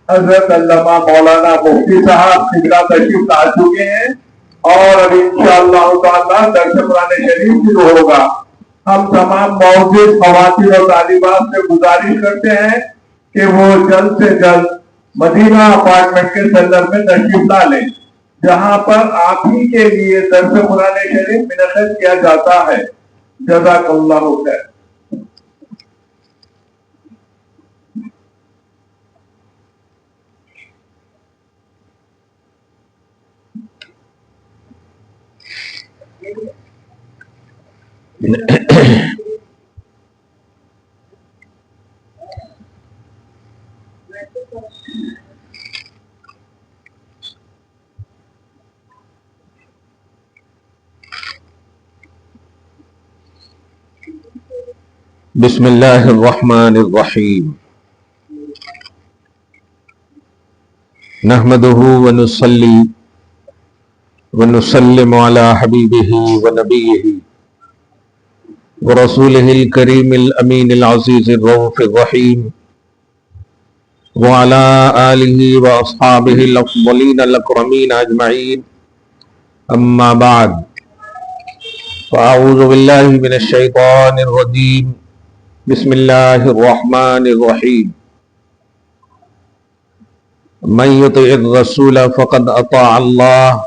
حضرت علامہ مولانا مفتی صاحب قبلہ تشریف لا چکے ہیں اور اب انشاءاللہ تعالیٰ درس قرآن شریف شروع ہوگا۔ ہم تمام موجود خواتین اور طالبات سے گزارش کرتے ہیں کہ وہ جلد سے جلد مدینہ اپارٹمنٹ کے سندر میں تشریف لا لیں، جہاں پر آپ ہی کے لیے درس قرآن شریف منعقد کیا جاتا ہے۔ جزاک اللہ خیر۔ بسم اللہ الرحمن الرحیم نحمده ونصلی ونسلم علی حبیبہ ونبیہ ورسولہ الکریم الامین العزیز الرؤوف الرحیم وعلی آلہ واصحابہ الافضلین الاکرمین اجمعین، اما بعد فاعوذ باللہ من الشیطان الرجیم، بسم اللہ الرحمن الرحیم، من یطع الرسول فقد اطاع اللہ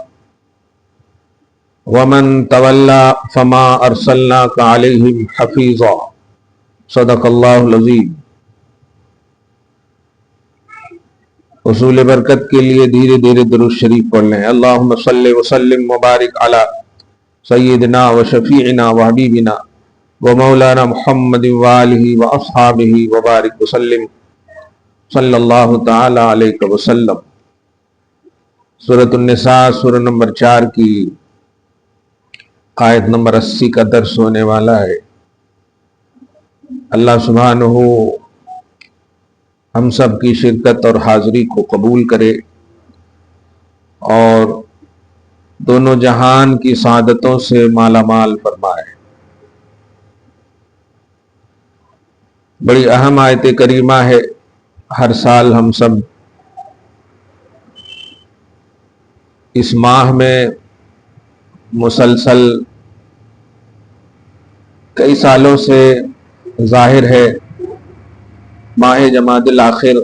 ومن تولی فما ارسلناک علیہم حفیظا، صدق اللہ العظیم۔ حصول برکت کے لیے دھیرے دھیرے درود شریف پڑھ لیں۔ اللہم صلی وسلم وبارک علی سیدنا و شفیعنا و حبیبنا و مولانا محمد وآلہ و اصحابہ وبارک وسلم، صلی اللہ تعالی علیہ وسلم۔ سورۃ النساء سورہ نمبر 4 کی آیت نمبر 80 کا درس ہونے والا ہے۔ اللہ سبحانہ ہم سب کی شرکت اور حاضری کو قبول کرے اور دونوں جہان کی سعادتوں سے مالا مال فرمائے۔ بڑی اہم آیت کریمہ ہے۔ ہر سال ہم سب اس ماہ میں مسلسل کئی سالوں سے ظاہر ہے ماہ جمادی الاخر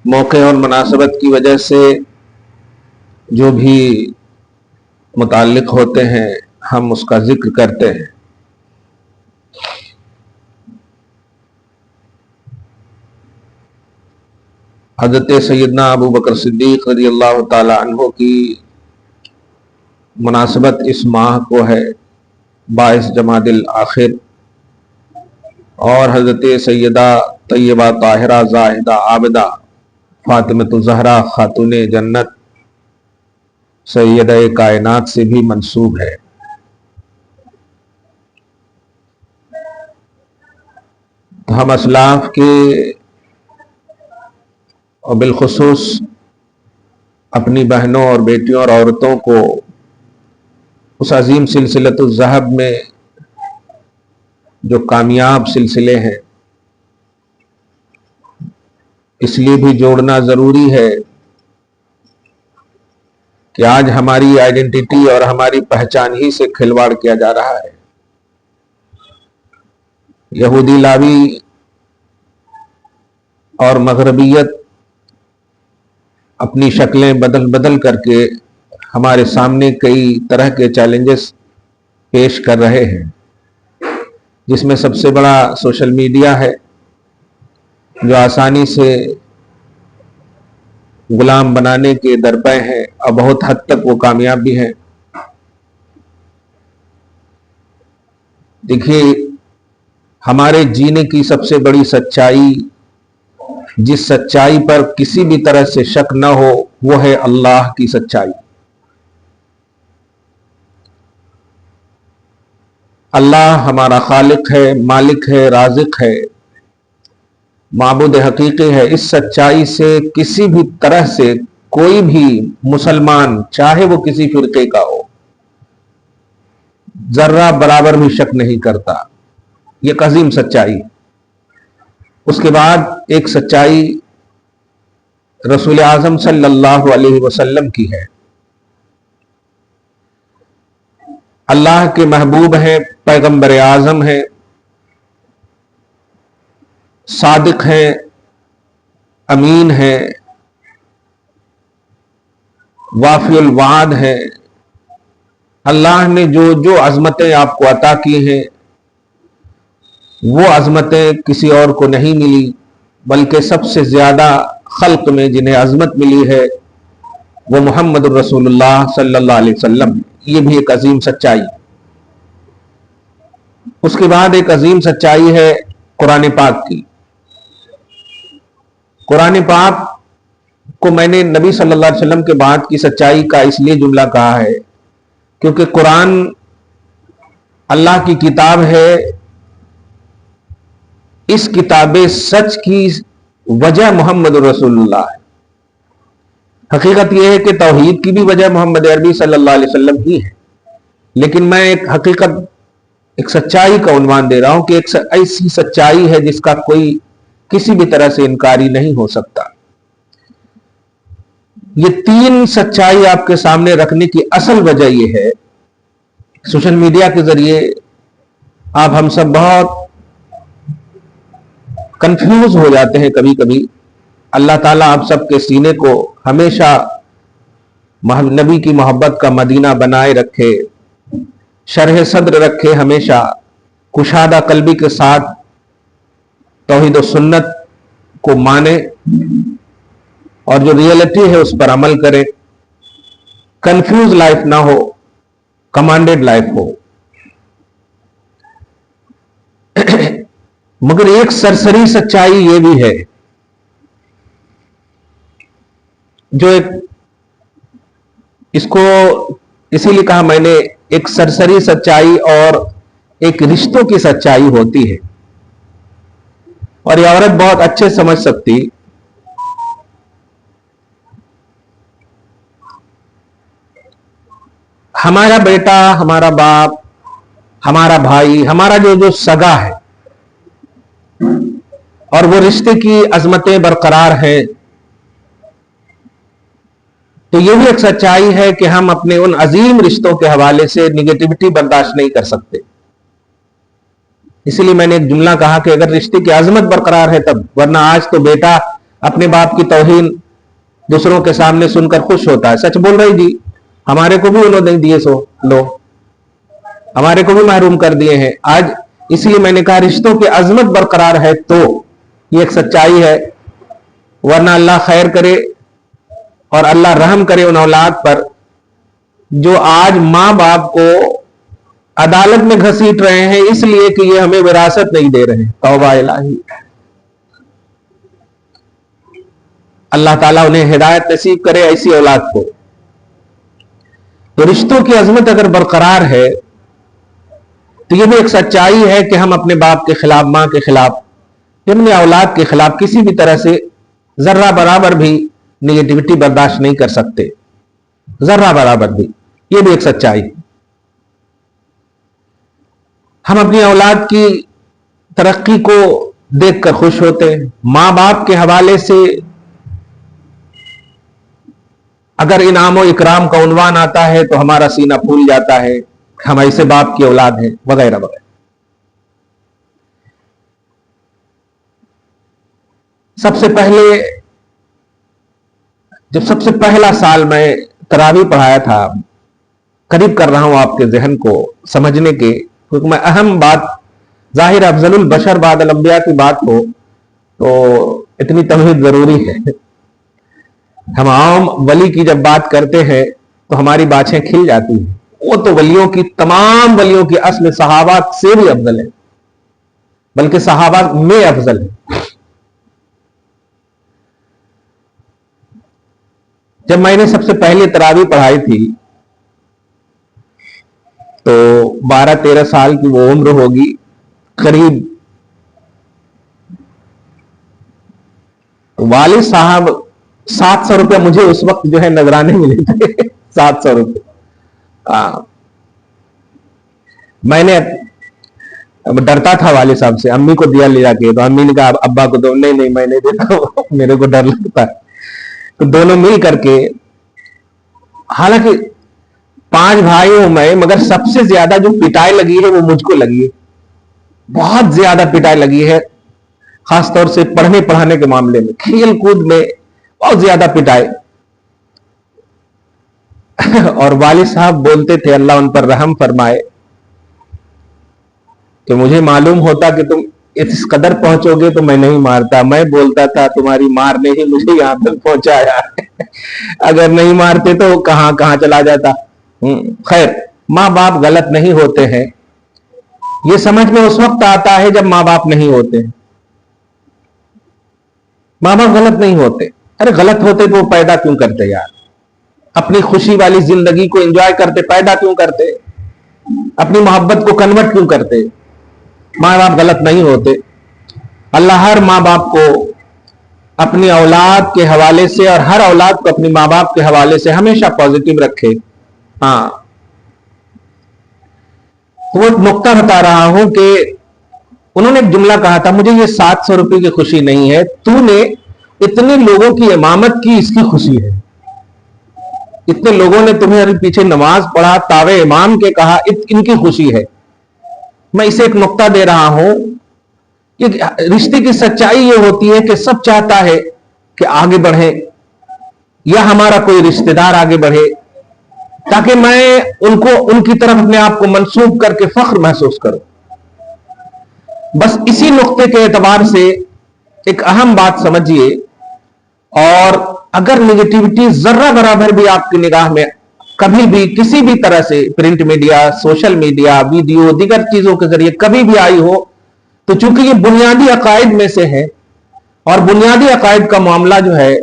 موقع اور مناسبت کی وجہ سے جو بھی متعلق ہوتے ہیں ہم اس کا ذکر کرتے ہیں۔ حضرت سیدنا ابو بکر صدیق رضی اللہ تعالی عنہ کی مناسبت اس ماہ کو ہے 22 جمادی الاخر، اور حضرت سیدہ طیبہ طاہرہ زاہدہ عابدہ فاطمۃ الزہرا خاتون جنت سیدہ کائنات سے بھی منسوب ہے۔ ہم اسلاف کے اور بالخصوص اپنی بہنوں اور بیٹیوں اور عورتوں کو اس عظیم سلسلۃ الذہب میں جو کامیاب سلسلے ہیں اس لیے بھی جوڑنا ضروری ہے کہ آج ہماری آئیڈینٹی اور ہماری پہچان ہی سے کھلواڑ کیا جا رہا ہے۔ یہودی لاوی اور مغربیت اپنی شکلیں بدل بدل کر کے ہمارے سامنے کئی طرح کے چیلنجز پیش کر رہے ہیں، جس میں سب سے بڑا سوشل میڈیا ہے جو آسانی سے غلام بنانے کے درپے ہیں اور بہت حد تک وہ کامیاب بھی ہیں۔ دیکھیے، ہمارے جینے کی سب سے بڑی سچائی، جس سچائی پر کسی بھی طرح سے شک نہ ہو، وہ ہے اللہ کی سچائی۔ اللہ ہمارا خالق ہے، مالک ہے، رازق ہے، معبود حقیقی ہے۔ اس سچائی سے کسی بھی طرح سے کوئی بھی مسلمان، چاہے وہ کسی فرقے کا ہو، ذرہ برابر بھی شک نہیں کرتا۔ یہ عظیم سچائی۔ اس کے بعد ایک سچائی رسول اعظم صلی اللہ علیہ وسلم کی ہے. اللہ کے محبوب ہیں، پیغمبر اعظم ہیں، صادق ہیں، امین ہیں، وافی الوعد ہیں. اللہ نے جو عظمتیں آپ کو عطا کی ہیں وہ عظمتیں کسی اور کو نہیں ملی، بلکہ سب سے زیادہ خلق میں جنہیں عظمت ملی ہے وہ محمد الرسول اللہ صلی اللہ علیہ وسلم. یہ بھی ایک عظیم سچائی. اس کے بعد ایک عظیم سچائی ہے قرآن پاک کی. قرآن پاک کو میں نے نبی صلی اللہ علیہ وسلم کے بعد کی سچائی کا اس لیے جملہ کہا ہے کیونکہ قرآن اللہ کی کتاب ہے. اس کتاب سچ کی وجہ محمد رسول اللہ ہے. حقیقت یہ ہے کہ توحید کی بھی وجہ محمد عربی صلی اللہ علیہ وسلم ہی ہے، لیکن میں ایک حقیقت، ایک سچائی کا عنوان دے رہا ہوں کہ ایک ایسی سچائی ہے جس کا کوئی کسی بھی طرح سے انکاری نہیں ہو سکتا. یہ تین سچائی آپ کے سامنے رکھنے کی اصل وجہ یہ ہے، سوشل میڈیا کے ذریعے آپ ہم سب بہت کنفیوز ہو جاتے ہیں کبھی کبھی. اللہ تعالیٰ آپ سب کے سینے کو ہمیشہ نبی کی محبت کا مدینہ بنائے رکھے، شرح صدر رکھے، ہمیشہ کشادہ قلبی کے ساتھ توحید و سنت کو مانے اور جو ریئلٹی ہے اس پر عمل کرے. کنفیوز لائف نہ ہو، کمانڈڈ لائف ہو. مگر ایک سرسری سچائی یہ بھی ہے جو اس کو اسی لیے کہا میں نے ایک سرسری سچائی اور ایک رشتوں کی سچائی ہوتی ہے، اور یہ عورت بہت اچھے سمجھ سکتی. ہمارا بیٹا، ہمارا باپ، ہمارا بھائی، ہمارا جو سگا ہے اور وہ رشتے کی عظمتیں برقرار ہیں، تو یہ بھی ایک سچائی ہے کہ ہم اپنے ان عظیم رشتوں کے حوالے سے نگیٹیوٹی برداشت نہیں کر سکتے. اسی لیے میں نے ایک جملہ کہا کہ اگر رشتے کی عظمت برقرار ہے تب، ورنہ آج تو بیٹا اپنے باپ کی توہین دوسروں کے سامنے سن کر خوش ہوتا ہے. سچ بول رہی جی، ہمارے کو بھی انہوں نے دیے، سو لو ہمارے کو بھی محروم کر دیے ہیں آج. اسی لیے میں نے کہا رشتوں کی عظمت برقرار ہے تو یہ ایک سچائی ہے، ورنہ اللہ خیر کرے اور اللہ رحم کرے ان اولاد پر جو آج ماں باپ کو عدالت میں گھسیٹ رہے ہیں اس لیے کہ یہ ہمیں وراثت نہیں دے رہے. توبہ الہی. اللہ تعالیٰ انہیں ہدایت نصیب کرے ایسی اولاد کو. تو رشتوں کی عظمت اگر برقرار ہے تو یہ بھی ایک سچائی ہے کہ ہم اپنے باپ کے خلاف، ماں کے خلاف، اپنے اولاد کے خلاف کسی بھی طرح سے ذرہ برابر بھی نگیٹیوٹی برداشت نہیں کر سکتے، ذرہ برابر بھی. یہ بھی ایک سچائی. ہم اپنی اولاد کی ترقی کو دیکھ کر خوش ہوتے ہیں. ماں باپ کے حوالے سے اگر انعام و اکرام کا عنوان آتا ہے تو ہمارا سینہ پھول جاتا ہے، ہم ایسے باپ کی اولاد ہیں، وغیرہ وغیرہ. سب سے پہلے جب سب سے پہلا سال میں تراویح پڑھایا تھا، قریب کر رہا ہوں آپ کے ذہن کو سمجھنے کے، کیونکہ میں اہم بات، ظاہر افضل البشر بعد الانبیاء کی بات ہو تو اتنی تمہید ضروری ہے. ہم عام ولی کی جب بات کرتے ہیں تو ہماری باتیں کھل جاتی ہیں. وہ تو ولیوں کی، تمام ولیوں کی اصل صحابہ سے بھی افضل ہے، بلکہ صحابہ میں افضل ہے. جب میں نے سب سے پہلے تراویح پڑھائی تھی تو 12-13 سال کی وہ عمر ہوگی قریب. والد صاحب 700 روپے مجھے اس وقت جو ہے نذرانے ملے تھے. 700 روپے. میں نے ڈرتا تھا والد صاحب سے، امی کو دیا لے جا کے، تو امی نے کہا ابا کو دو، نہیں میں نہیں دیتا ہوں، میرے کو ڈر لگتا ہے۔ تو دونوں مل کر کے، حالانکہ 5 بھائی ہوں میں، مگر سب سے زیادہ جو پٹائی لگی ہے وہ مجھ کو لگی ہے، بہت زیادہ پٹائی لگی ہے، خاص طور سے پڑھنے پڑھانے کے معاملے میں، کھیل کود میں بہت زیادہ پٹائی۔ اور والد صاحب بولتے تھے، اللہ ان پر رحم فرمائے، کہ مجھے معلوم ہوتا کہ تم اس قدر پہنچو گے تو میں نہیں مارتا، میں بولتا تھا تمہاری مار نے ہی مجھے یہاں تک پہنچایا، اگر نہیں مارتے تو کہاں کہاں چلا جاتا۔ خیر، ماں باپ غلط نہیں ہوتے ہیں، یہ سمجھ میں اس وقت آتا ہے جب ماں باپ نہیں ہوتے ہیں۔ ماں باپ غلط نہیں ہوتے، ارے غلط ہوتے تو وہ پیدا کیوں کرتے یار؟ اپنی خوشی والی زندگی کو انجوائے کرتے، پیدا کیوں کرتے؟ اپنی محبت کو کنورٹ کیوں کرتے؟ ماں باپ غلط نہیں ہوتے۔ اللہ ہر ماں باپ کو اپنی اولاد کے حوالے سے اور ہر اولاد کو اپنی ماں باپ کے حوالے سے ہمیشہ پازیٹیو رکھے۔ ہاں، وہ نقطہ بتا رہا ہوں کہ انہوں نے ایک جملہ کہا تھا، مجھے یہ 700 روپے کی خوشی نہیں ہے، تو نے اتنے لوگوں کی امامت کی، اس کی خوشی ہے، اتنے لوگوں نے تمہیں پیچھے نماز پڑھا، تاوے امام کے کہا، ان کی خوشی ہے۔ میں اسے ایک نقطہ دے رہا ہوں کہ رشتے کی سچائی یہ ہوتی ہے کہ سب چاہتا ہے کہ آگے بڑھے یا ہمارا کوئی رشتہ دار آگے بڑھے، تاکہ میں ان کی طرف اپنے آپ کو منسوب کر کے فخر محسوس کروں۔ بس اسی نقطے کے اعتبار سے ایک اہم بات سمجھیے، اور اگر نگیٹیوٹی ذرہ برابر بھی آپ کی نگاہ میں کبھی بھی کسی بھی طرح سے print media, social media, video, دیگر چیزوں کے ذریعے کبھی بھی آئی ہو، تو چونکہ یہ بنیادی عقائد میں سے ہے، اور بنیادی عقائد کا معاملہ جو ہے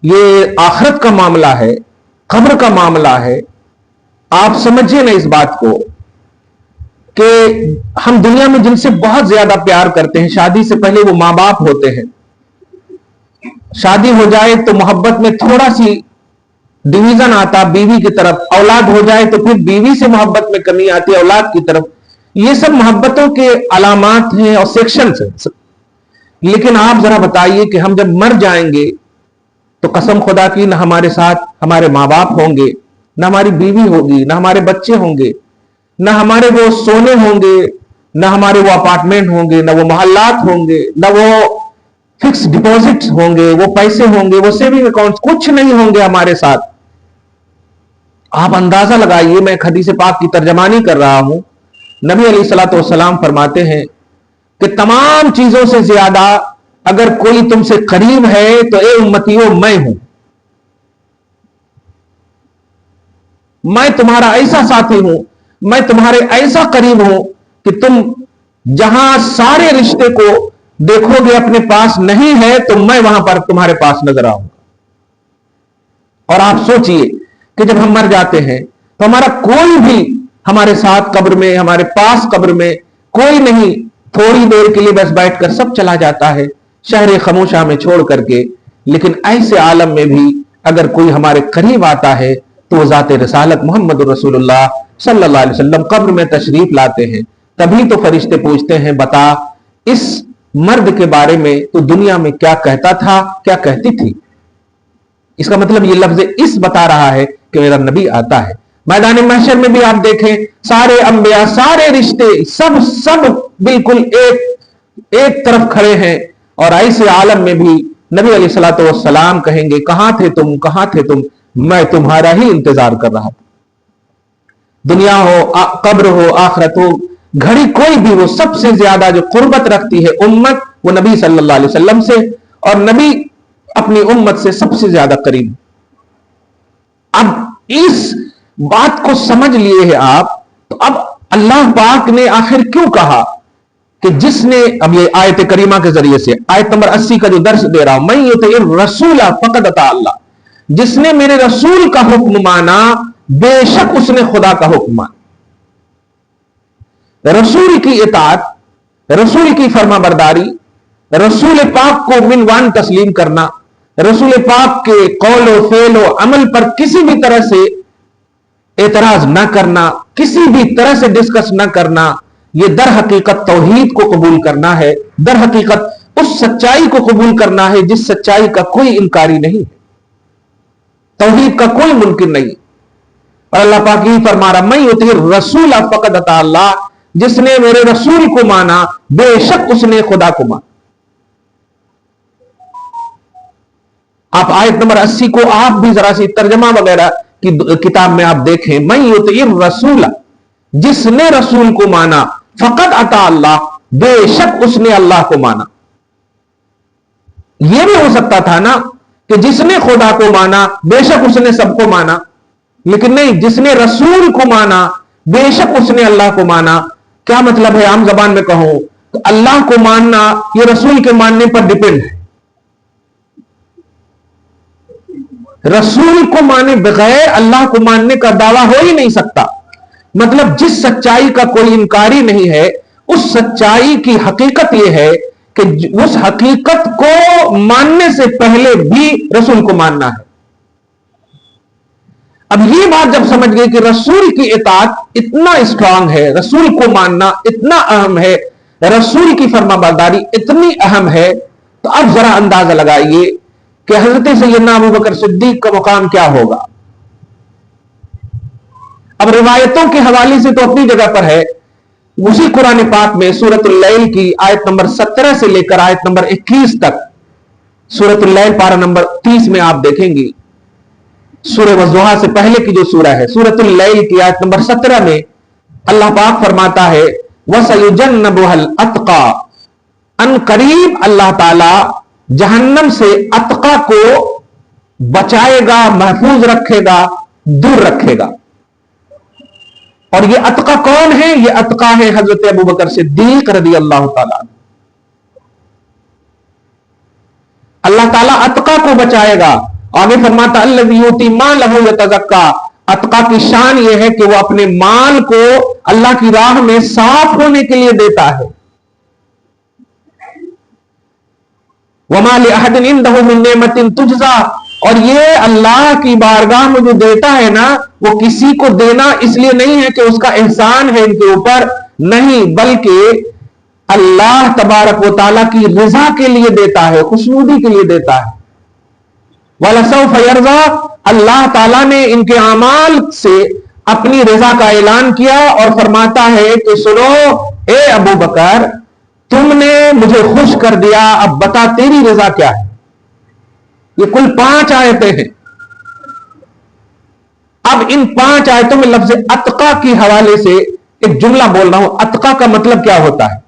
یہ آخرت کا معاملہ ہے، قبر کا معاملہ ہے۔ آپ سمجھیے نا اس بات کو کہ ہم دنیا میں جن سے بہت زیادہ پیار کرتے ہیں، شادی سے پہلے وہ ماں باپ ہوتے ہیں۔ شادی ہو جائے تو محبت میں تھوڑا سی ڈویژن آتا بیوی کی طرف، اولاد ہو جائے تو پھر بیوی سے محبت میں کمی آتی ہے اولاد کی طرف۔ یہ سب محبتوں کے علامات ہیں اور سیکشنز ہیں۔ لیکن آپ ذرا بتائیے کہ ہم جب مر جائیں گے تو قسم خدا کی نہ ہمارے ساتھ ہمارے ماں باپ ہوں گے، نہ ہماری بیوی ہوگی، نہ ہمارے بچے ہوں گے، نہ ہمارے وہ سونے ہوں گے، نہ ہمارے وہ اپارٹمنٹ ہوں گے، نہ وہ محلات ہوں گے، نہ وہ فکس ڈپوزٹ ہوں گے، وہ پیسے ہوں گے، وہ سیونگ اکاؤنٹ، کچھ نہیں ہوں گے ہمارے ساتھ۔ آپ اندازہ لگائیے، میں ایک حدیث پاک کی ترجمانی کر رہا ہوں، نبی علیہ الصلوۃ والسلام فرماتے ہیں کہ تمام چیزوں سے زیادہ اگر کوئی تم سے قریب ہے تو اے امتیوں میں ہوں، میں تمہارا ایسا ساتھی ہوں، میں تمہارے ایسا قریب ہوں کہ تم جہاں سارے رشتے کو دیکھو گے اپنے پاس نہیں ہے تو میں وہاں پر تمہارے پاس نظر آؤں گا۔ اور آپ سوچئے کہ جب ہم مر جاتے ہیں تو ہمارا کوئی بھی ہمارے ساتھ قبر میں، ہمارے پاس قبر میں کوئی نہیں، تھوڑی دیر کے لیے بس بیٹھ کر سب چلا جاتا ہے شہر خاموشہ میں چھوڑ کر کے۔ لیکن ایسے عالم میں بھی اگر کوئی ہمارے قریب آتا ہے تو وہ ذات رسالت محمد رسول اللہ صلی اللہ علیہ وسلم قبر میں تشریف لاتے ہیں۔ تبھی تو فرشتے پوچھتے ہیں، بتا اس مرد کے بارے میں تو دنیا میں کیا کہتا تھا، کیا کہتی تھی؟ اس کا مطلب یہ لفظ اس بتا رہا ہے کہ میرا نبی آتا ہے۔ میدان محشر میں بھی آپ دیکھیں، سارے انبیاء، سارے رشتے، سب بالکل ایک طرف کھڑے ہیں، اور ایسے عالم میں بھی نبی علیہ الصلوۃ والسلام کہیں گے، کہاں تھے تم، کہاں تھے تم، میں تمہارا ہی انتظار کر رہا تھا۔ دنیا ہو، قبر ہو، آخرت ہو، گھڑی کوئی بھی، وہ سب سے زیادہ جو قربت رکھتی ہے امت، وہ نبی صلی اللہ علیہ وسلم سے، اور نبی اپنی امت سے سب سے زیادہ قریب۔ اب اس بات کو سمجھ لیے ہیں آپ، تو اب اللہ پاک نے آخر کیوں کہا کہ جس نے، اب یہ آیت کریمہ کے ذریعے سے آیت نمبر 80 کا جو درس دے رہا ہوں، میں یہ تو یہ رسول فقد اطاع اللہ، جس نے میرے رسول کا حکم مانا بے شک اس نے خدا کا حکم مانا۔ رسول کی اطاعت، رسول کی فرما برداری، رسول پاک کو منوان تسلیم کرنا، رسول پاک کے قول و فعل و عمل پر کسی بھی طرح سے اعتراض نہ کرنا، کسی بھی طرح سے ڈسکس نہ کرنا، یہ در حقیقت توحید کو قبول کرنا ہے، در حقیقت اس سچائی کو قبول کرنا ہے جس سچائی کا کوئی انکاری نہیں ہے، توحید کا کوئی منکر نہیں۔ اور اللہ پاک یہ فرما رہا، میں یطیع الرسول فقد اطاع اللہ، جس نے میرے رسول کو مانا بے شک اس نے خدا کو مانا۔ آپ آیت نمبر 80 کو آپ بھی ذرا سی ترجمہ وغیرہ کی کتاب میں آپ دیکھیں، من یطیع الرسول، جس نے رسول کو مانا، فقد اطاع اللہ، بے شک اس نے اللہ کو مانا۔ یہ بھی ہو سکتا تھا نا کہ جس نے خدا کو مانا بے شک اس نے سب کو مانا، لیکن نہیں، جس نے رسول کو مانا بے شک اس نے اللہ کو مانا۔ کیا مطلب ہے؟ عام زبان میں کہوں تو اللہ کو ماننا یہ رسول کے ماننے پر ڈیپینڈ ہے۔ رسول کو مانے بغیر اللہ کو ماننے کا دعویٰ ہو ہی نہیں سکتا۔ مطلب جس سچائی کا کوئی انکاری نہیں ہے، اس سچائی کی حقیقت یہ ہے کہ اس حقیقت کو ماننے سے پہلے بھی رسول کو ماننا ہے۔ اب یہ بات جب سمجھ گئے کہ رسول کی اطاعت اتنا اسٹرانگ ہے، رسول کو ماننا اتنا اہم ہے، رسول کی فرما برداری اتنی اہم ہے، تو اب ذرا اندازہ لگائیے کہ حضرت سیدنا ابو بکر صدیق کا مقام کیا ہوگا۔ اب روایتوں کے حوالے سے تو اپنی جگہ پر ہے، اسی قرآن پاک میں سورۃ اللیل کی آیت نمبر 17 سے لے کر آیت نمبر 21 تک، سورۃ اللیل پارہ نمبر 30 میں آپ دیکھیں گی، سورہ والضحیٰ سے پہلے کی جو سورہ ہے، سورۃ اللیل کی آیت نمبر 17 میں اللہ پاک فرماتا ہے وَسَيُجَنَّبُهَا الْأَتْقَى، ان قریب اللہ تعالی جہنم سے اتقا کو بچائے گا، محفوظ رکھے گا، دور رکھے گا۔ اور یہ اتقا کون ہے؟ یہ اتقا ہے حضرت ابو بکر صدیق رضی اللہ تعالیٰ۔ اللہ تعالیٰ اتقا کو بچائے گا۔ آگے فرماتا الذی یؤتی مالہ یتزکا، اتقا کی شان یہ ہے کہ وہ اپنے مال کو اللہ کی راہ میں صاف ہونے کے لیے دیتا ہے۔ وما لأحد عنده من نعمة تجزا، اور یہ اللہ کی بارگاہ میں جو دیتا ہے نا، وہ کسی کو دینا اس لیے نہیں ہے کہ اس کا احسان ہے ان کے اوپر، نہیں، بلکہ اللہ تبارک و تعالیٰ کی رضا کے لیے دیتا ہے، خوشنودی کے لیے دیتا ہے۔ وَلَسَوْفَ يَرْضَىٰ، اللہ تعالیٰ نے ان کے اعمال سے اپنی رضا کا اعلان کیا اور فرماتا ہے کہ سنو اے ابو بکر، تم نے مجھے خوش کر دیا، اب بتا تیری رضا کیا ہے۔ یہ کل 5 آیتیں ہیں۔ اب ان 5 آیتوں میں لفظ اتقا کے حوالے سے ایک جملہ بول رہا ہوں۔ اتقا کا مطلب کیا ہوتا ہے؟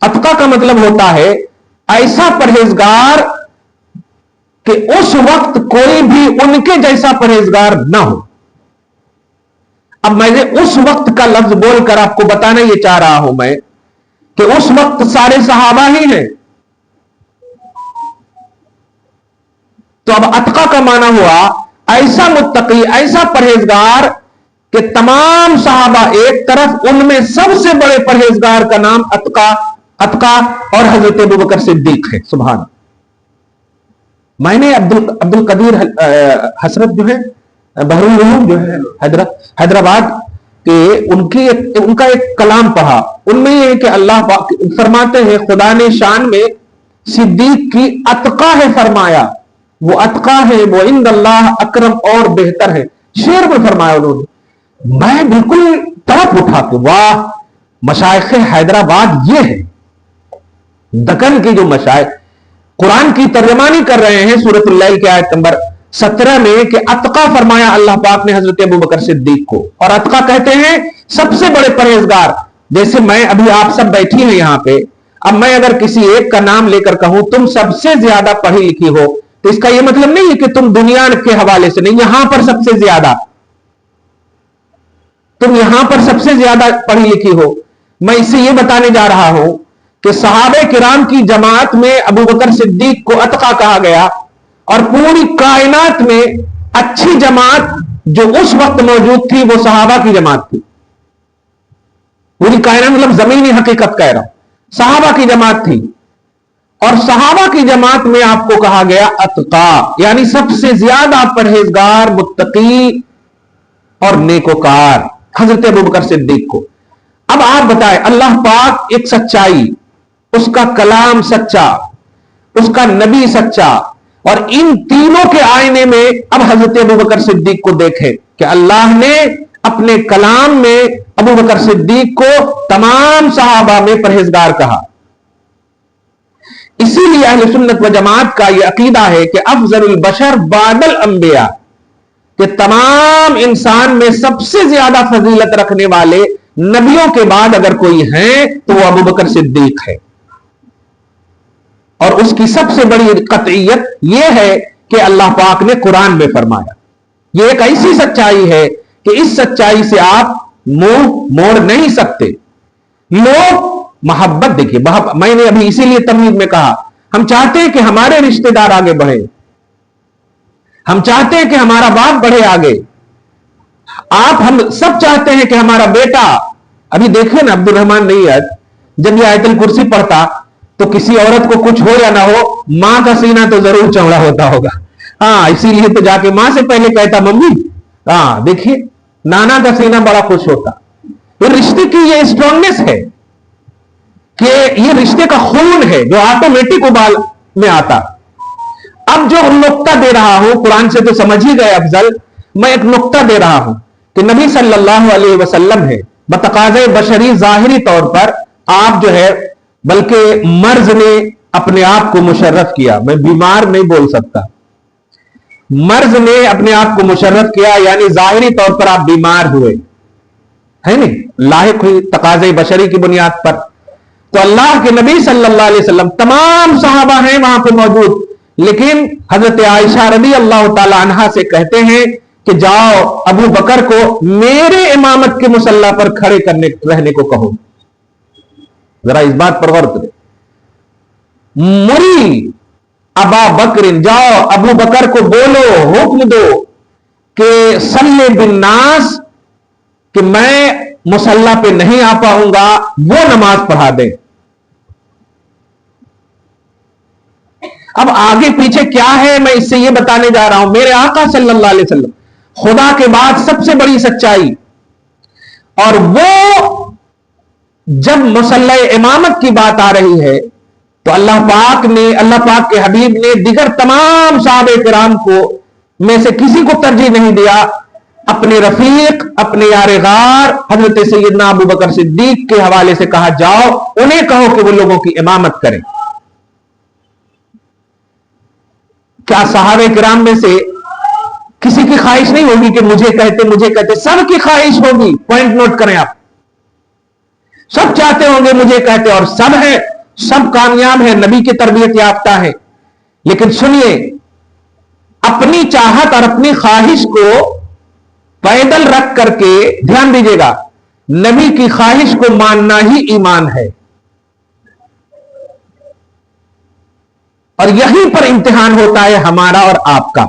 اتقا کا مطلب ہوتا ہے ایسا پرہیزگار کہ اس وقت کوئی بھی ان کے جیسا پرہیزگار نہ ہو۔ اب میں نے اس وقت کا لفظ بول کر آپ کو بتانا یہ چاہ رہا ہوں میں کہ اس وقت سارے صحابہ ہی ہیں۔ تو اب اتقا کا معنی ہوا ایسا متقی، ایسا پرہیزگار کہ تمام صحابہ ایک طرف، ان میں سب سے بڑے پرہیزگار کا نام اتقا اور حضرت ابو بکر صدیق ہے۔ سبحان۔ میں نے عبد القدیر حسرت جو ہے، بحر العلوم جو ہے حیدرآباد کہ ان کا ایک کلام پڑھا، ان میں یہ ہے کہ اللہ فرماتے ہیں خدا نے شان میں صدیق کی اتقا ہے فرمایا، وہ اتقا ہے، وہ عند اللہ اکرم اور بہتر ہے، شعر میں فرمایا انہوں نے۔ میں بالکل طرف اٹھا کہ واہ، مشائخ حیدرآباد یہ ہے، دکن کے جو مشائخ قرآن کی ترجمانی کر رہے ہیں سورۃ اللیل کے آیت نمبر 17 میں کہ اتقا فرمایا اللہ پاک نے حضرت ابو بکر صدیق کو، اور اتقا کہتے ہیں سب سے بڑے پرہیزگار۔ جیسے میں ابھی آپ سب بیٹھی ہیں یہاں پہ، اب میں اگر کسی ایک کا نام لے کر کہوں تم سب سے زیادہ پڑھی لکھی ہو، تو اس کا یہ مطلب نہیں ہے کہ تم دنیا کے حوالے سے نہیں، یہاں پر سب سے زیادہ، تم یہاں پر سب سے زیادہ پڑھی لکھی ہو۔ میں اس سے یہ بتانے جا رہا ہوں کہ صحابہ کرام کی جماعت میں ابو بکر صدیق کو اتقا کہا گیا، اور پوری کائنات میں اچھی جماعت جو اس وقت موجود تھی وہ صحابہ کی جماعت تھی۔ پوری کائنات مطلب زمینی حقیقت کہہ رہا ہوں، صحابہ کی جماعت تھی، اور صحابہ کی جماعت میں آپ کو کہا گیا اتقا، یعنی سب سے زیادہ پرہیزگار، متقی اور نیکوکار حضرت ابو بکر صدیق کو۔ اب آپ بتائیں، اللہ پاک ایک سچائی، اس کا کلام سچا، اس کا نبی سچا، اور ان تینوں کے آئینے میں اب حضرت ابوبکر صدیق کو دیکھیں کہ اللہ نے اپنے کلام میں ابوبکر صدیق کو تمام صحابہ میں پرہیزگار کہا. اسی لیے اہل سنت و جماعت کا یہ عقیدہ ہے کہ افضل البشر بعد الانبیاء، کہ تمام انسان میں سب سے زیادہ فضیلت رکھنے والے نبیوں کے بعد اگر کوئی ہیں تو وہ ابوبکر صدیق ہے. اور اس کی سب سے بڑی قطعیت یہ ہے کہ اللہ پاک نے قرآن میں فرمایا. یہ ایک ایسی سچائی ہے کہ اس سچائی سے آپ منہ موڑ نہیں سکتے. لوگ محبت دیکھیے، میں نے ابھی اسی لیے تمہید میں کہا، ہم چاہتے ہیں کہ ہمارے رشتہ دار آگے بڑھے، ہم چاہتے ہیں کہ ہمارا باپ بڑھے آگے، ہم سب چاہتے ہیں کہ ہمارا بیٹا، ابھی دیکھیں نا عبد الرحمان نیت جب یہ آیت الکرسی پڑھتا تو کسی عورت کو کچھ ہو یا نہ ہو، ماں کا سینہ تو ضرور چوڑا ہوتا ہوگا. ہاں، اسی لیے تو جا کے ماں سے پہلے کہتا ممی. ہاں دیکھیے، نانا کا سینہ بڑا خوش ہوتا. یہ رشتے کی یہ اسٹرانگنس ہے کہ یہ رشتے کا خون ہے جو آٹومیٹک ابال میں آتا. اب جو نقطہ دے رہا ہوں، قرآن سے تو سمجھ ہی گئے افضل، میں ایک نقطہ دے رہا ہوں کہ نبی صلی اللہ علیہ وسلم ہے بتقاضۂ بشری ظاہری طور پر آپ جو ہے، بلکہ مرض نے اپنے آپ کو مشرف کیا. میں بیمار نہیں بول سکتا، مرض نے اپنے آپ کو مشرف کیا، یعنی ظاہری طور پر آپ بیمار ہوئے، ہے نہیں، لاحق ہوئی تقاضۂ بشری کی بنیاد پر. تو اللہ کے نبی صلی اللہ علیہ وسلم، تمام صحابہ ہیں وہاں پہ موجود، لیکن حضرت عائشہ رضی اللہ تعالی عنہا سے کہتے ہیں کہ جاؤ ابو بکر کو میرے امامت کے مصلی پر کھڑے رہنے کو کہو. ذرا اس بات پر غور کریں. مری ابا بکر، جاؤ ابو بکر کو بولو، حکم دو کہ صلی بالناس، کہ میں مصلی پہ نہیں آ پاؤں گا، وہ نماز پڑھا دیں. اب آگے پیچھے کیا ہے میں اس سے یہ بتانے جا رہا ہوں. میرے آقا صلی اللہ علیہ وسلم خدا کے بعد سب سے بڑی سچائی، اور وہ جب مصلی امامت کی بات آ رہی ہے تو اللہ پاک کے حبیب نے دیگر تمام صحابہ کرام کو میں سے کسی کو ترجیح نہیں دیا، اپنے رفیق، اپنے یار غار حضرت سیدنا ابو بکر صدیق کے حوالے سے کہا جاؤ انہیں کہو کہ وہ لوگوں کی امامت کریں. کیا صحابہ کرام میں سے کسی کی خواہش نہیں ہوگی کہ مجھے کہتے؟ سب کی خواہش ہوگی. پوائنٹ نوٹ کریں آپ، سب چاہتے ہوں گے مجھے کہتے، اور سب ہیں، سب کامیاب ہیں، نبی کی تربیت یافتہ ہیں. لیکن سنیے، اپنی چاہت اور اپنی خواہش کو پیدل رکھ کر کے، دھیان دیجیے گا، نبی کی خواہش کو ماننا ہی ایمان ہے. اور یہیں پر امتحان ہوتا ہے ہمارا اور آپ کا.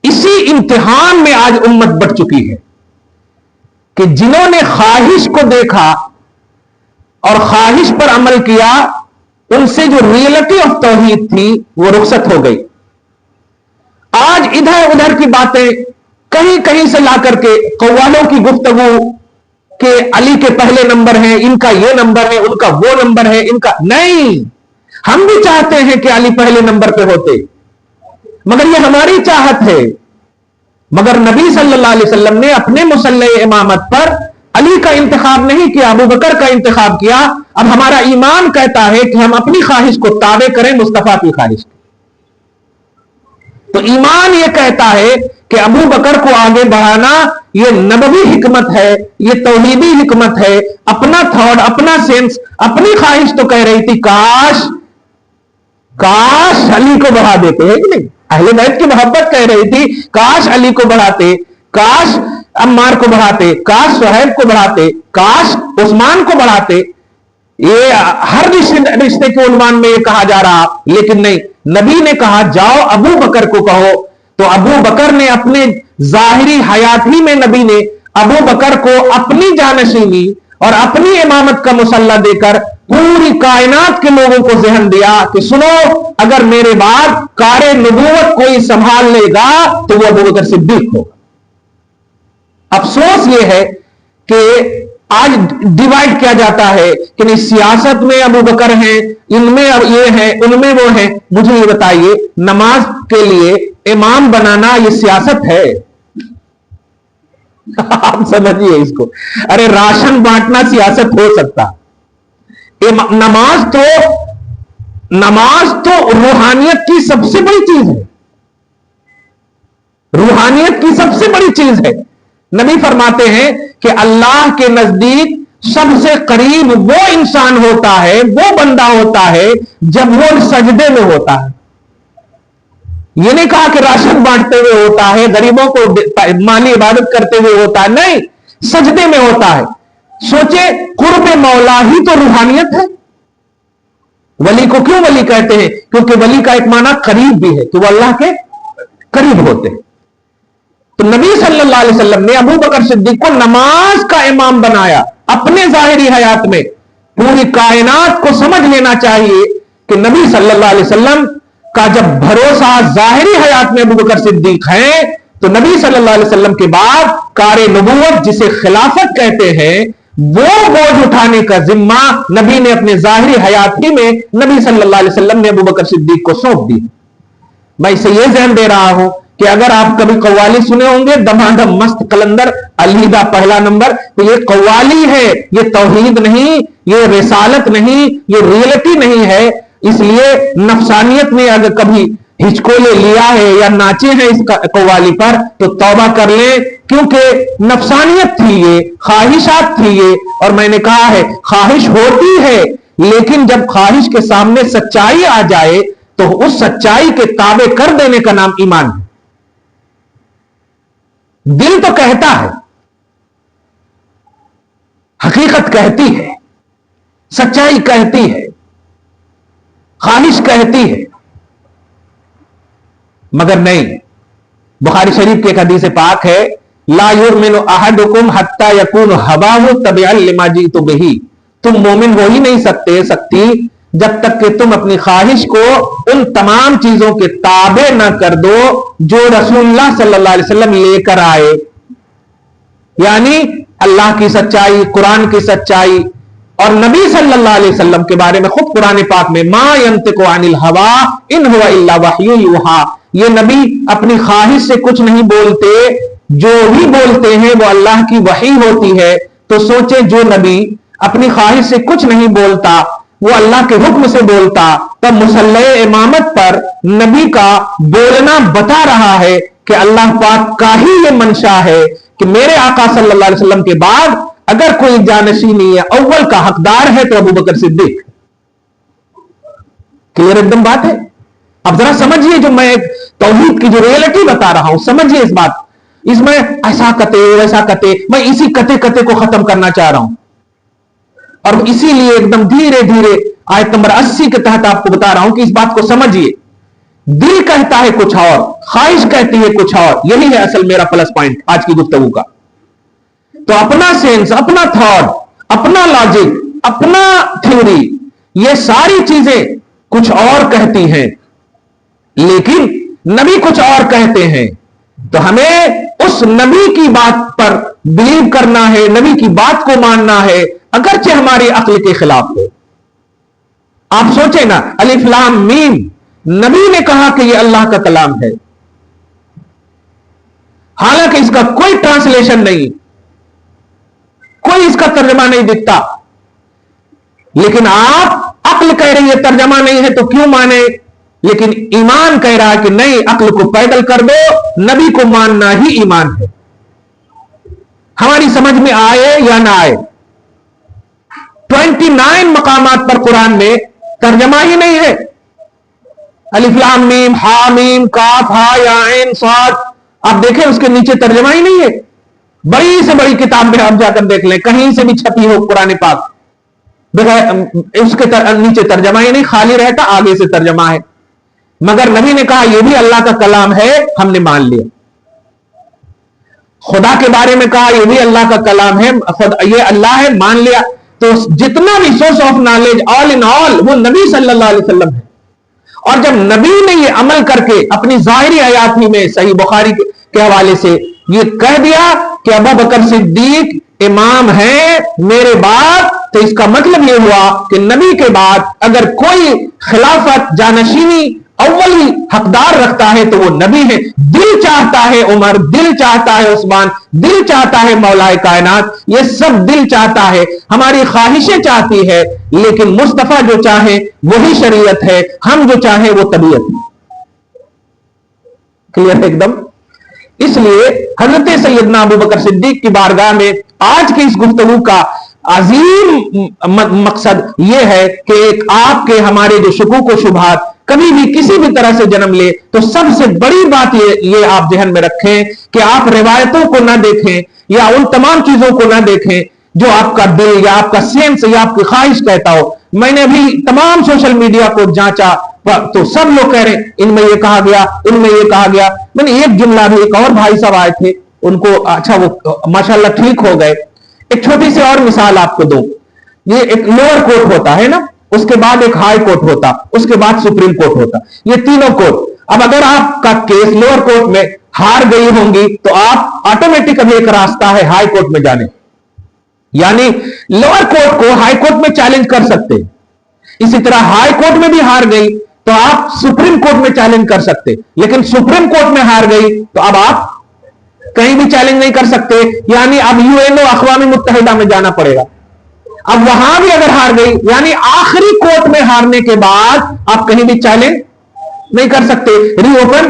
اسی امتحان میں آج امت بٹ چکی ہے کہ جنہوں نے خواہش کو دیکھا اور خواہش پر عمل کیا، ان سے جو ریئلٹی آف توحید تھی وہ رخصت ہو گئی. آج ادھر ادھر کی باتیں کہیں کہیں سے لا کر کے قوالوں کی گفتگو کہ علی کے پہلے نمبر ہیں، ان کا یہ نمبر ہے، ان کا وہ نمبر ہے، ان کا نہیں. ہم بھی چاہتے ہیں کہ علی پہلے نمبر پہ ہوتے، مگر یہ ہماری چاہت ہے. مگر نبی صلی اللہ علیہ وسلم نے اپنے مصلی امامت پر علی کا انتخاب نہیں کیا، ابو بکر کا انتخاب کیا. اب ہمارا ایمان کہتا ہے کہ ہم اپنی خواہش کو تابع کریں مصطفیٰ کی خواہش کی. تو ایمان یہ کہتا ہے کہ ابو بکر کو آگے بڑھانا یہ نبوی حکمت ہے، یہ توحیدی حکمت ہے. اپنا تھاٹ، اپنا سینس، اپنی خواہش تو کہہ رہی تھی کاش علی کو بڑھا دیتے، ہے کہ نہیں؟ اہل بیت کی محبت کہہ رہی تھی کاش علی کو بڑھاتے، کاش عمار کو بڑھاتے، کاش صہیب کو بڑھاتے، کاش عثمان کو بڑھاتے. یہ ہر رشتے کے عنوان میں یہ کہا جا رہا، لیکن نہیں، نبی نے کہا جاؤ ابو بکر کو کہو. تو ابو بکر نے اپنے ظاہری حیات ہی میں نبی نے ابو بکر کو اپنی جانشینی اور اپنی امامت کا مصلی دے کر پوری کائنات کے لوگوں کو ذہن دیا کہ سنو، اگر میرے بعد کار نبوت کوئی سنبھال لے گا تو وہ ابو بکر صدیق ہوگا. افسوس یہ ہے کہ آج ڈیوائڈ کیا جاتا ہے کہ نہیں سیاست میں ابو بکر ہیں، ان میں یہ ہیں، ان میں وہ ہیں. مجھے یہ بتائیے نماز کے لیے امام بنانا یہ سیاست ہے؟ آپ سمجھیے اس کو. ارے راشن بانٹنا سیاست ہو سکتا، نماز تو روحانیت کی سب سے بڑی چیز ہے. روحانیت کی سب سے بڑی چیز ہے. نبی فرماتے ہیں کہ اللہ کے نزدیک سب سے قریب وہ انسان ہوتا ہے، وہ بندہ ہوتا ہے جب وہ سجدے میں ہوتا ہے. یہ نہیں کہا کہ راشن بانٹتے ہوئے ہوتا ہے، غریبوں کو مالی عبادت کرتے ہوئے ہوتا ہے، نہیں، سجدے میں ہوتا ہے. سوچے قرب مولا ہی تو روحانیت ہے. ولی کو کیوں ولی کہتے ہیں؟ کیونکہ ولی کا ایک معنی قریب بھی ہے کہ وہ اللہ کے قریب ہوتے ہیں. تو نبی صلی اللہ علیہ وسلم نے ابو بکر صدیق کو نماز کا امام بنایا اپنے ظاہری حیات میں. پوری کائنات کو سمجھ لینا چاہیے کہ نبی صلی اللہ علیہ وسلم کا جب بھروسہ ظاہری حیات میں ابو بکر صدیق ہیں تو نبی صلی اللہ علیہ وسلم کے بعد کار نبوت جسے خلافت کہتے ہیں وہ بوجھ اٹھانے کا ذمہ نبی نے اپنے ظاہری حیات ہی میں نبی صلی اللہ علیہ وسلم نے ابو بکر صدیق کو سونپ دی. میں اسے یہ ذہن دے رہا ہوں کہ اگر آپ کبھی قوالی سنے ہوں گے دمادم مست قلندر علیحدہ پہلا نمبر، تو یہ قوالی ہے، یہ توحید نہیں، یہ رسالت نہیں، یہ ریئلٹی نہیں ہے. اس لیے نفسانیت میں اگر کبھی ہچکولے لیا ہے یا ناچے ہیں اس قوالی پر تو توبہ کر لیں، کیونکہ نفسانیت تھی، یہ خواہشات تھی یہ. اور میں نے کہا ہے خواہش ہوتی ہے، لیکن جب خواہش کے سامنے سچائی آ جائے تو اس سچائی کے تابع کر دینے کا نام ایمان ہے. دل تو کہتا ہے، حقیقت کہتی ہے، سچائی کہتی ہے، خواہش کہتی ہے، مگر نہیں. بخاری شریف کی ایک حدیث پاک ہے لا یؤمن احدکم حتی یکون ہواہ تبعا لما جئت بہ. تم مومن ہو ہی نہیں سکتی جب تک کہ تم اپنی خواہش کو ان تمام چیزوں کے تابع نہ کر دو جو رسول اللہ صلی اللہ علیہ وسلم لے کر آئے. یعنی اللہ کی سچائی، قرآن کی سچائی، اور نبی صلی اللہ علیہ وسلم کے بارے میں خود قرآن پاک میں ما ینطق عن الہوی ان هو الا وحی یوحی، یہ نبی اپنی خواہش سے کچھ نہیں بولتے، جو بھی بولتے ہیں وہ اللہ کی وحی ہوتی ہے. تو سوچیں جو نبی اپنی خواہش سے کچھ نہیں بولتا، وہ اللہ کے حکم سے بولتا، تب مصلی امامت پر نبی کا بولنا بتا رہا ہے کہ اللہ پاک کا ہی یہ منشا ہے کہ میرے آقا صلی اللہ علیہ وسلم کے بعد اگر کوئی جانشینی ہے اول کا حقدار ہے تو ابو بکر صدیق. کلیئر ایک دم بات ہے. اب ذرا سمجھیے جو میں توحید کی جو ریئلٹی بتا رہا ہوں، سمجھیے اس بات. اس میں ایسا کتے ویسا کتے، میں اسی کتے کو ختم کرنا چاہ رہا ہوں، اور اسی لیے ایک دم دھیرے دھیرے آیت نمبر 80 کے تحت آپ کو بتا رہا ہوں کہ اس بات کو سمجھیے. دل کہتا ہے کچھ اور، خواہش کہتی ہے کچھ اور. یہی ہے اصل میرا پلس پوائنٹ آج کی گفتگو کا. تو اپنا سینس، اپنا تھاٹ، اپنا لاجک، اپنا تھیوری، یہ ساری چیزیں کچھ اور کہتی ہیں، لیکن نبی کچھ اور کہتے ہیں. تو ہمیں اس نبی کی بات پر بلیو کرنا ہے، نبی کی بات کو ماننا ہے، اگرچہ ہماری عقل کے خلاف ہو. آپ سوچیں نا، الف لام میم نبی نے کہا کہ یہ اللہ کا کلام ہے، حالانکہ اس کا کوئی ٹرانسلیشن نہیں، کوئی اس کا ترجمہ نہیں دکھتا، لیکن آپ عقل کہہ رہی ہے ترجمہ نہیں ہے تو کیوں مانے؟ لیکن ایمان کہہ رہا ہے کہ نہیں، عقل کو پیدل کر دو، نبی کو ماننا ہی ایمان ہے. ہماری سمجھ میں آئے یا نہ آئے، 29 مقامات پر قرآن میں ترجمہ ہی نہیں ہے. الف لام میم ہا میم کاف ہا یا عین صاد، آپ دیکھیں اس کے نیچے ترجمہ ہی نہیں ہے. بڑی سے بڑی کتاب میں آپ جا کر دیکھ لیں، کہیں سے بھی چھپی ہو قرآن پاک، اس کے نیچے ترجمہ ہی نہیں، خالی رہتا، آگے سے ترجمہ ہے. مگر نبی نے کہا یہ بھی اللہ کا کلام ہے، ہم نے مان لیا. خدا کے بارے میں کہا یہ بھی اللہ کا کلام ہے، یہ اللہ ہے، مان لیا. تو جتنا بھی سورس آف نالج آل ان آل وہ نبی صلی اللہ علیہ وسلم ہے. اور جب نبی نے یہ عمل کر کے اپنی ظاہری حیات ہی میں صحیح بخاری کے حوالے سے یہ کہہ دیا کہ ابو بکر صدیق امام ہیں میرے بعد، تو اس کا مطلب یہ ہوا کہ نبی کے بعد اگر کوئی خلافت جانشینی اولی حقدار رکھتا ہے تو وہ نبی ہے۔ دل چاہتا ہے عمر، دل چاہتا ہے عثمان، دل چاہتا ہے مولا کائنات، یہ سب دل چاہتا ہے، ہماری خواہشیں چاہتی ہے، لیکن مصطفیٰ جو چاہے وہی شریعت ہے، ہم جو چاہیں وہ طبیعت ہے۔ کلیئر ایک دم؟ اس لیے حضرت سیدنا ابو بکر صدیق کی بارگاہ میں آج کی اس گفتگو کا عظیم مقصد یہ ہے کہ ایک آپ کے ہمارے جو شکوک و شبہات کبھی بھی کسی بھی طرح سے جنم لے تو سب سے بڑی بات یہ آپ ذہن میں رکھیں کہ آپ روایتوں کو نہ دیکھیں یا ان تمام چیزوں کو نہ دیکھیں جو آپ کا دل یا آپ کا سینس یا آپ کی خواہش کہتا ہو۔ میں نے ابھی تمام سوشل میڈیا کو جانچا تو سب لوگ کہہ رہے ہیں ان میں یہ کہا گیا، ان میں یہ کہا گیا۔ میں نے ایک جملہ بھی، ایک اور بھائی صاحب آئے تھے، ان کو اچھا وہ ماشاءاللہ ٹھیک ہو گئے۔ ایک چھوٹی سی اور مثال آپ کو دوں، یہ ایک لوور کورٹ ہوتا ہے نا، اس کے بعد ایک ہائی کورٹ ہوتا، اس کے بعد سپریم کورٹ ہوتا، یہ تینوں کورٹ۔ اب اگر آپ کا کیس لوور کورٹ میں ہار گئی ہوں گی تو آپ آٹومیٹکلی ایک راستہ ہے ہائی کورٹ میں جانے، یعنی لوور کورٹ کو ہائی کورٹ میں چیلنج کر سکتے۔ اسی طرح ہائی کورٹ میں بھی ہار گئی تو آپ سپریم کورٹ میں چیلنج کر سکتے، لیکن سپریم کورٹ میں ہار گئی تو اب آپ کہیں بھی چیلنج نہیں کر سکتے، یعنی اب UN اقوام متحدہ میں جانا پڑے گا۔ اب وہاں بھی اگر ہار گئی، یعنی آخری کورٹ میں ہارنے کے بعد آپ کہیں بھی چیلنج نہیں کر سکتے، ری اوپن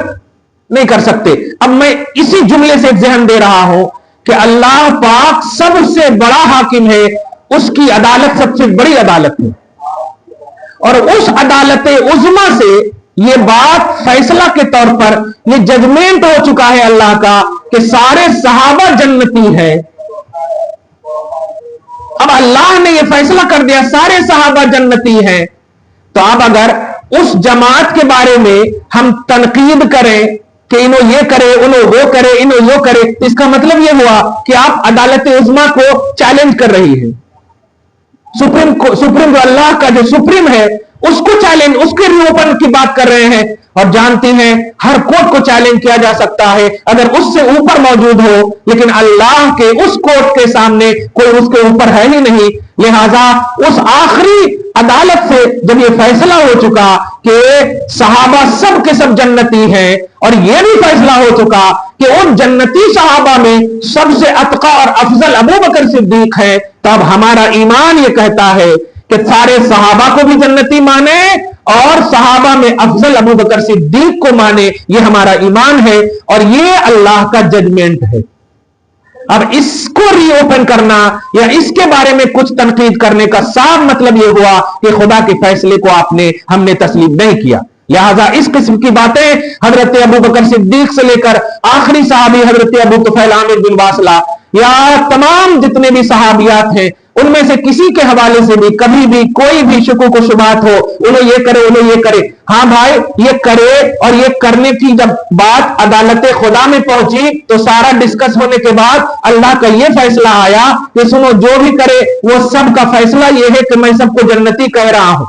نہیں کر سکتے۔ اب میں اسی جملے سے ذہن دے رہا ہوں کہ اللہ پاک سب سے بڑا حاکم ہے، اس کی عدالت سب سے بڑی عدالت ہے، اور اس عدالت عظمیٰ سے یہ بات فیصلہ کے طور پر یہ ججمنٹ ہو چکا ہے اللہ کا کہ سارے صحابہ جنتی ہیں۔ اب اللہ نے یہ فیصلہ کر دیا سارے صحابہ جنتی ہیں، تو اب اگر اس جماعت کے بارے میں ہم تنقید کریں کہ انہوں یہ کرے، انہوں وہ کرے، انہوں وہ کرے، اس کا مطلب یہ ہوا کہ آپ عدالت عظمیٰ کو چیلنج کر رہی ہیں۔ سپریم جو اللہ کا جو سپریم ہے اس کو چیلنج، اس کے ری اوپن کی بات کر رہے ہیں، اور جانتے ہیں ہر کورٹ کو چیلنج کیا جا سکتا ہے اگر اس سے اوپر موجود ہو، لیکن اللہ کے اس کورٹ کے سامنے کوئی اس کے اوپر ہے ہی نہیں۔ لہذا اس آخری عدالت سے جب یہ فیصلہ ہو چکا کہ صحابہ سب کے سب جنتی ہیں، اور یہ بھی فیصلہ ہو چکا کہ ان جنتی صحابہ میں سب سے اتقی اور افضل ابو بکر صدیق ہے، تو اب ہمارا ایمان یہ کہتا ہے کہ سارے صحابہ کو بھی جنتی مانے اور صحابہ میں افضل ابو بکر صدیق کو مانے، یہ ہمارا ایمان ہے اور یہ اللہ کا ججمنٹ ہے۔ اب اس کو ری اوپن کرنا یا اس کے بارے میں کچھ تنقید کرنے کا صاف مطلب یہ ہوا کہ خدا کے فیصلے کو ہم نے تسلیم نہیں کیا۔ لہذا اس قسم کی باتیں حضرت ابو بکر صدیق سے لے کر آخری صحابی حضرت ابو طفیل عامر بن واصلہ یا تمام جتنے بھی صحابیات ہیں ان میں سے کسی کے حوالے سے بھی کبھی بھی کوئی بھی شکوک و شبہات ہو، انہیں یہ کرے، انہیں یہ کرے، ہاں بھائی یہ کرے، اور یہ کرنے کی جب بات عدالت خدا میں پہنچی تو سارا ڈسکس ہونے کے بعد اللہ کا یہ فیصلہ آیا کہ سنو جو بھی کرے وہ سب کا فیصلہ یہ ہے کہ میں سب کو جنتی کہہ رہا ہوں۔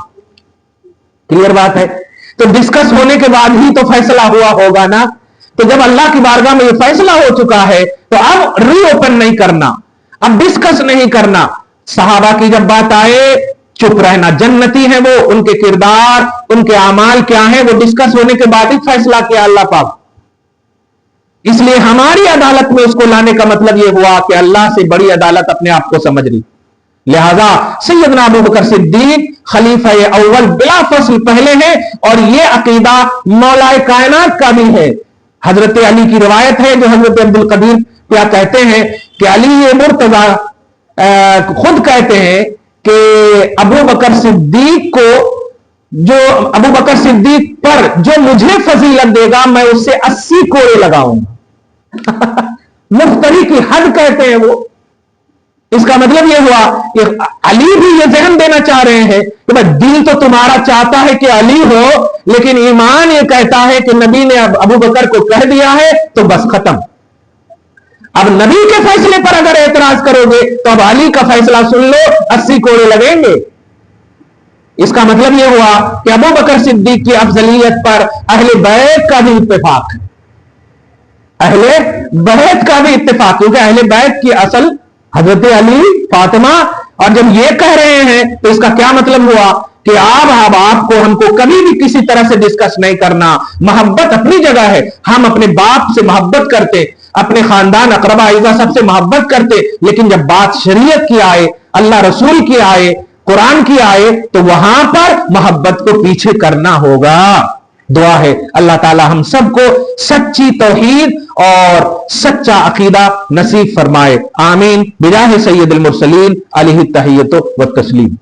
کلیئر بات ہے؟ تو ڈسکس ہونے کے بعد ہی تو فیصلہ ہوا ہوگا نا۔ تو جب اللہ کی بارگاہ میں یہ فیصلہ ہو چکا ہے تو اب ری اوپن نہیں کرنا، اب ڈسکس نہیں کرنا۔ صحابہ کی جب بات آئے چپ رہنا، جنتی ہیں وہ، ان کے کردار، ان کے اعمال کیا ہیں وہ ڈسکس ہونے کے بعد ہی فیصلہ کیا اللہ پاک۔ اس لیے ہماری عدالت میں اس کو لانے کا مطلب یہ ہوا کہ اللہ سے بڑی عدالت اپنے آپ کو سمجھ لی۔ لہذا سیدنا ابو بکر صدیق خلیفہ اول بلا فصل پہلے ہیں، اور یہ عقیدہ مولا کائنات کا بھی ہے۔ حضرت علی کی روایت ہے جو حضرت عبد القدیر کیا کہتے ہیں کہ علی مرتضی خود کہتے ہیں کہ ابو بکر صدیق پر جو مجھے فضیلت دے گا میں اس سے 80 کوڑے لگاؤں گا۔ مفتری کی حد کہتے ہیں وہ۔ اس کا مطلب یہ ہوا کہ علی بھی یہ ذہن دینا چاہ رہے ہیں کہ بھائی دل تو تمہارا چاہتا ہے کہ علی ہو، لیکن ایمان یہ کہتا ہے کہ نبی نے اب ابو بکر کو کہہ دیا ہے تو بس ختم۔ اب نبی کے فیصلے پر اگر اعتراض کرو گے تو اب علی کا فیصلہ سن لو، 80 کوڑے لگیں گے۔ اس کا مطلب یہ ہوا کہ ابو بکر صدیق کی افضلیت پر اہل بیت کا بھی اتفاق ہے، اہل بیت کا بھی اتفاق، کیونکہ اہل بیت کی اصل حضرت علی فاطمہ. اور جب یہ کہہ رہے ہیں تو اس کا کیا مطلب ہوا کہ آپ کو ہم کو کبھی بھی کسی طرح سے ڈسکس نہیں کرنا. محبت اپنی جگہ ہے, ہم اپنے باپ سے محبت کرتے, اپنے خاندان اقربا اعزا سب سے محبت کرتے, لیکن جب بات شریعت کی آئے, اللہ رسول کی آئے, قرآن کی آئے, تو وہاں پر محبت کو پیچھے کرنا ہوگا. دعا ہے اللہ تعالی ہم سب کو سچی توحید اور سچا عقیدہ نصیب فرمائے. آمین. بجاہ سید المرسلین علیہ التحیۃ والتسلیم.